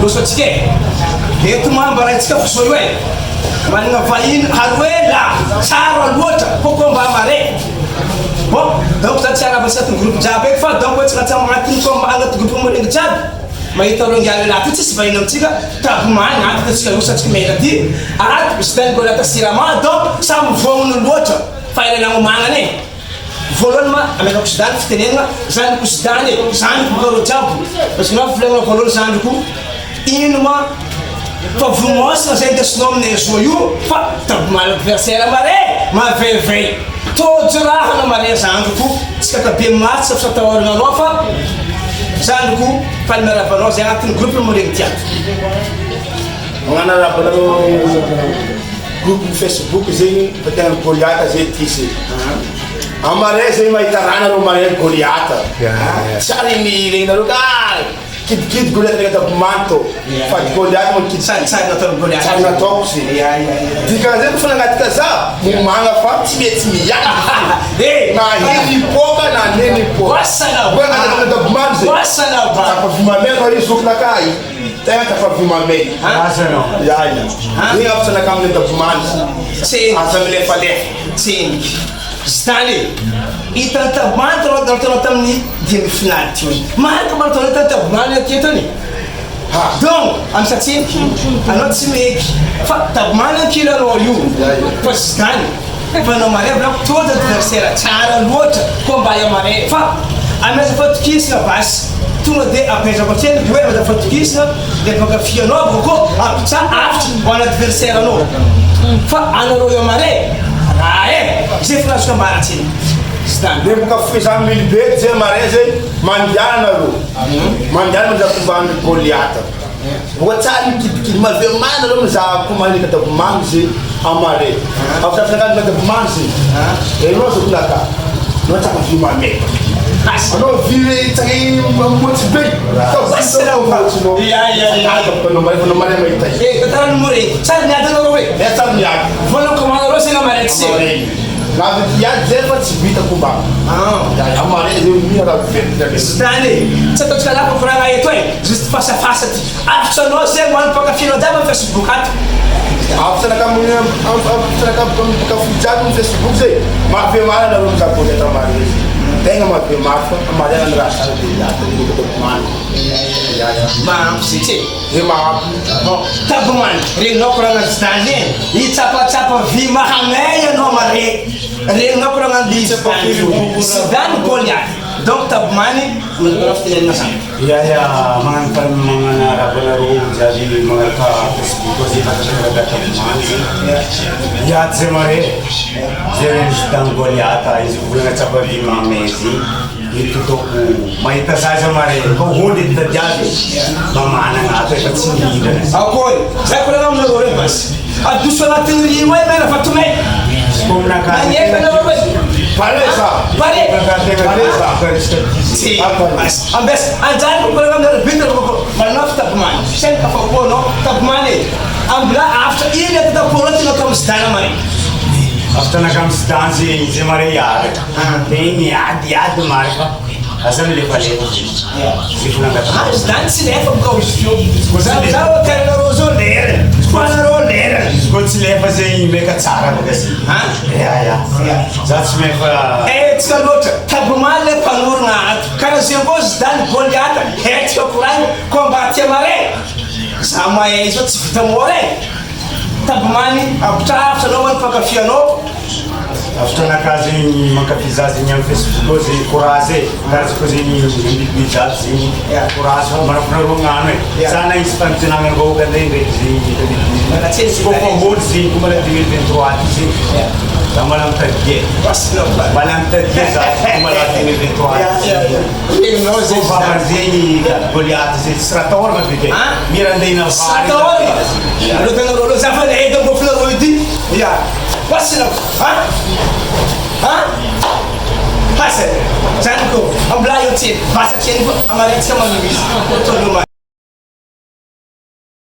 losatsika eto mambarantsika fosolo e manana vahiny ary la tsara loatra kokomba mare bon donc za tsy arava ty groupe jiaby eky fa donc tsy ratsy magnatiny komba agnaty groupe Morengy jiaby mahita rongialy laty tsisy vahiny amitsika tabomany aty tsika losatsika mela ty aty misy tany golata sirama donc samy vognony loatra fa ilalagno magnany e voalohany ma ameko sidany fitenenana zandriko sidany e zandriko bokareo jiaby parce que nao filagnana voalohany zandriko ino ma fa vomosina zay ndesinao aminay zoa io fa tabomany adversaire mare mavevey tojo rahana mare zandriko tsika kabe maty sa fataorana anao fa zandriko palmeravanao zay agnatin'ny groupe Morengy tiaty magnanarabanareo groupe Facebook zegny fa tegna Goliata zay tisy amare zay mahita ranareo mare Goliata tsara mirenareo kidikidy Goliata ndraiky tabomanto fa Goliata mo kidy tsara natao Goliata tsara nataoko zy dikana zay kofa nagnatika za momagna fa tsy mety miala na hely poka na neny poka agnatina tabomanto zay tafavimamena fa ry zokinaka tegna tafavimamena igny afatsanaka amin'ny tabomanto aza milefalefa tseniky zitany hitany tabomanto ratanao tamin'ny demi-finale ty maraka maratanao hitany tabomanto aketo donc amisatseniky anao tsy meky fa tabomanto ankilanao io fa zitany fa anao mare volako tojo adversaire tsara loatra komba ya mare fa ameza fatokisana basy tonga de apezako atseniky hoe ameza fatokisana de mpakafianao boko apitsa afitra ho an adversaire anao fa anareo ya mare zay filazoka ambaratseny de boka fizany milibety zay mare zay mandiana anareo mandiana miza kombany Goliata boka tsara mikidikidy mavemana areo mizaha kombany tabomanto zay amare afitrafitrakany tabomanto zay enao zokinaka anao tsaka vimameka anao vire tsaka motsy be anao mare mahita tatarany Morengy tsara miady anareo e tsara miady vola commande zay namareky se Navy zay fa tsy vita komba amare zay mihara vety zitany tsy ataotsika lafa koragna eto e juste face à face ty afitranao zay moany mpakafianao jiaby amin'ny Facebook aty afitsanaka mpakafi jiaby amin'ny Facebook zay mahabe mara nareo mizaha Goliata amare tegna mahabe mara fa amare any raha tsara mahampy zay tsy zay mahampy tabomany regninao koragna zitany zeny hitsapatsapa vy mahamay anao mare regninao koragna andy zidany Goliata donc tabomany manao fitenenana zany magnano rabanareo jiaby magnaraka Facebook zay fatataraga tabomany iady zay mare zay reny zidany Goliata izy volagna tsapa vy mahamay zy hitotoko mahita zaza mare ko hody tadiaby mamanagna ato efa tsy mihindrana akoy zay koragna aminareo regny basy adoso agnatin'ny rimo e mena fa tomay magneky anareo e ambes anjany koragna aminareo bitaroko maranao fa tabomany sainy kafakoanao tabomany e ambila afitra iny atataponao ty natao misidana mare aftanaka amin'ny sidany zay mare iary igny adiady mare fa asa milefalefa zay volangata zidany tsy lefa boka izy fio zaho teranareo zao lerana koanareo lerana izy koa tsy lefa zay meka tsara boka zy za tsy mefa tsika loatra tabomany le mpanorona ato karaha zay avao zidany Goliata hetsika koragny combattia mare za mahay izy tsy vita mora e tabomany apitrafitra anao any mpakafianao afitranaka zegny mankafi za zegny amin'ny Facebook ao zay courage e karaha koa zegny mijaby zegny courage marafinareo gnano e sana izy fanontenagna vahoaka ndray ndraiky zegny kofa hôly zegny ko mala 2023 ty zegny za mala mitadie mala mitadie za ko mala 2023 fofamany zegny Goliata zay tsy raha tahorana feky mira andehina vary alotanareo za fa nahita mbofinareo ity What's up? Hasa, zaniko, ambla yote, basa cheni, amaretsa mamimisi,